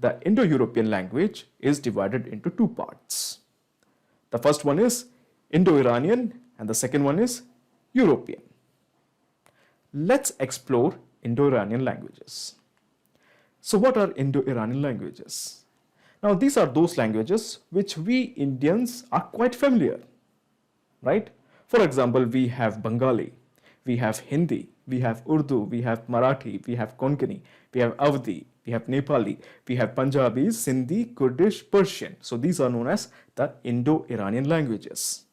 the Indo-European language is divided into two parts. The first one is Indo-Iranian and the second one is European. Let's explore Indo-Iranian languages. So what are Indo-Iranian languages? Now these are those languages which we Indians are quite familiar, right? For example, we have Bengali, we have Hindi, we have Urdu, we have Marathi, we have Konkani, we have Avdi, we have Nepali, we have Punjabi, Sindhi, Kurdish, Persian. So these are known as the Indo-Iranian languages,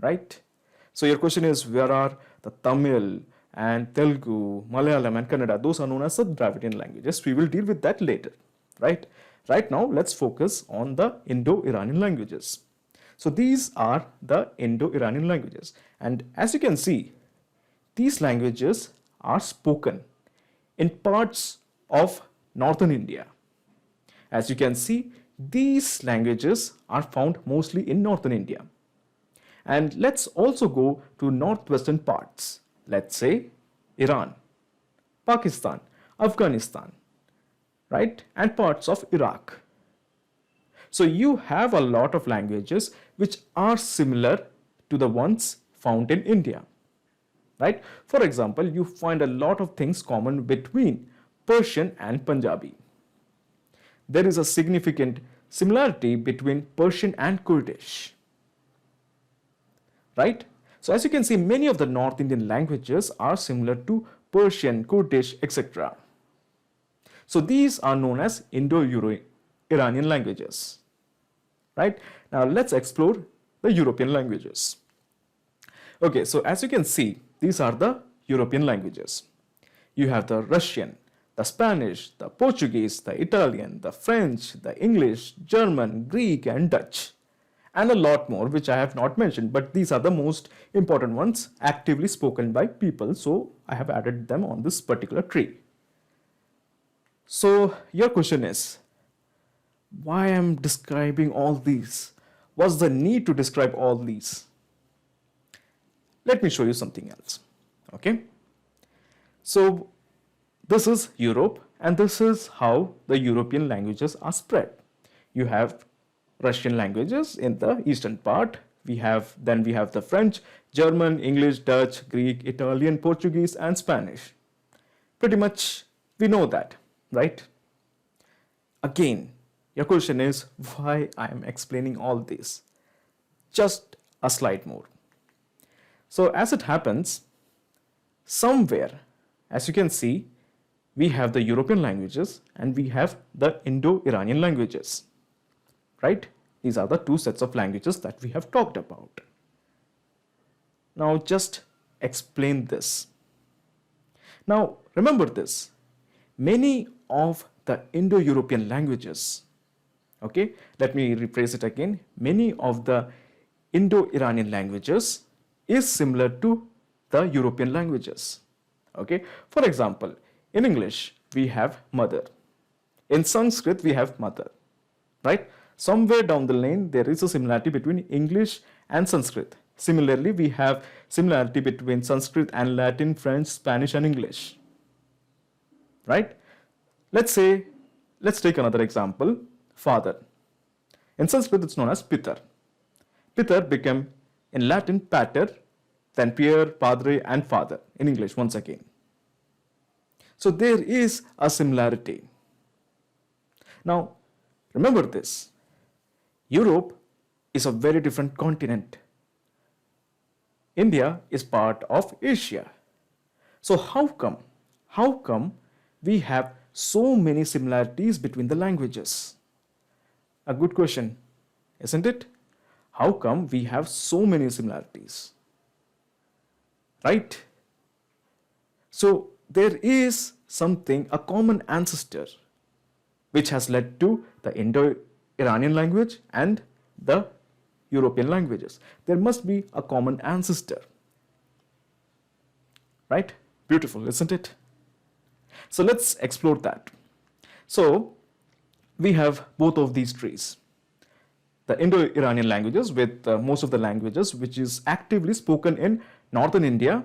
right? So your question is, where are the Tamil and Telugu, Malayalam and Kannada? Those are known as the Dravidian languages. We will deal with that later, right? Right now, let's focus on the Indo-Iranian languages. So these are the Indo-Iranian languages. And as you can see, these languages are spoken in parts of northern India. As you can see, these languages are found mostly in northern India. And let's also go to northwestern parts. Let's say Iran, Pakistan, Afghanistan, right? And parts of Iraq. So you have a lot of languages which are similar to the ones found in India, right? For example, you find a lot of things common between Persian and Punjabi. There is a significant similarity between Persian and Kurdish, right? So as you can see, many of the North Indian languages are similar to Persian, Kurdish, etc. So these are known as Indo-Iranian languages, right? Now let's explore the European languages. Okay, so as you can see, these are the European languages. You have the Russian, the Spanish, the Portuguese, the Italian, the French, the English, German, Greek, and Dutch, and a lot more which I have not mentioned, but these are the most important ones actively spoken by people, so I have added them on this particular tree. So your question is, why am I describing all these? What's the need to describe all these? Let me show you something else, okay? So this is Europe, and this is how the European languages are spread. You have Russian languages in the eastern part. Then we have the French, German, English, Dutch, Greek, Italian, Portuguese, and Spanish. Pretty much we know that, right? Again, your question is why I am explaining all this. Just a slide more. So as it happens, somewhere, as you can see, we have the European languages and we have the Indo-Iranian languages, right? These are the two sets of languages that we have talked about. Now just explain this. Now remember this, many of the Indo-European languages, okay, let me rephrase it again, many of the Indo-Iranian languages is similar to the European languages, okay. For example, in English we have mother, in Sanskrit we have mother, right? Somewhere down the lane there is a similarity between English and Sanskrit. Similarly, we have similarity between Sanskrit and Latin, French, Spanish and English, right? Let's take another example, father. In Sanskrit it's known as Pitar. Pitar became in Latin pater, then Pier, Padre and father in English once again. So there is a similarity. Now remember this, Europe is a very different continent. India is part of Asia. So how come we have so many similarities between the languages? A good question, isn't it? How come we have so many similarities? Right? So there is something, a common ancestor, which has led to the Indo-Iranian language and the European languages. There must be a common ancestor, right? Beautiful, isn't it? So let's explore that. So we have both of these trees, the Indo-Iranian languages with most of the languages which is actively spoken in northern India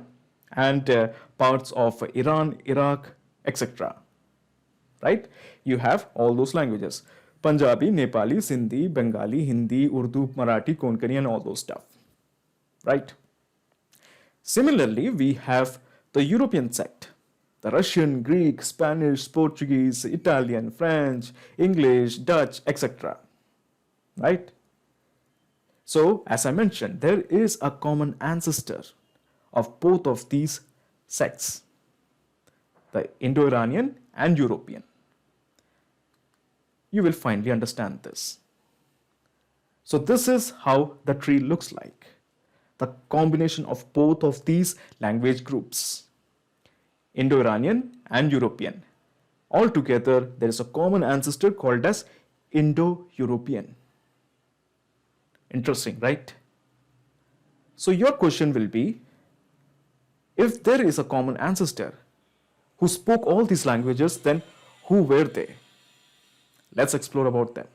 and parts of Iran, Iraq, etc. right? You have all those languages. Punjabi, Nepali, Sindhi, Bengali, Hindi, Urdu, Marathi, Konkani, and all those stuff, right? Similarly, we have the European sect, the Russian, Greek, Spanish, Portuguese, Italian, French, English, Dutch, etc., right? So, as I mentioned, there is a common ancestor of both of these sects, the Indo-Iranian and European. You will finally understand this. So this is how the tree looks like, the combination of both of these language groups, Indo-Iranian and European. Altogether, there is a common ancestor called as Indo-European. Interesting, right? So your question will be, if there is a common ancestor who spoke all these languages, then who were they? Let's explore about them.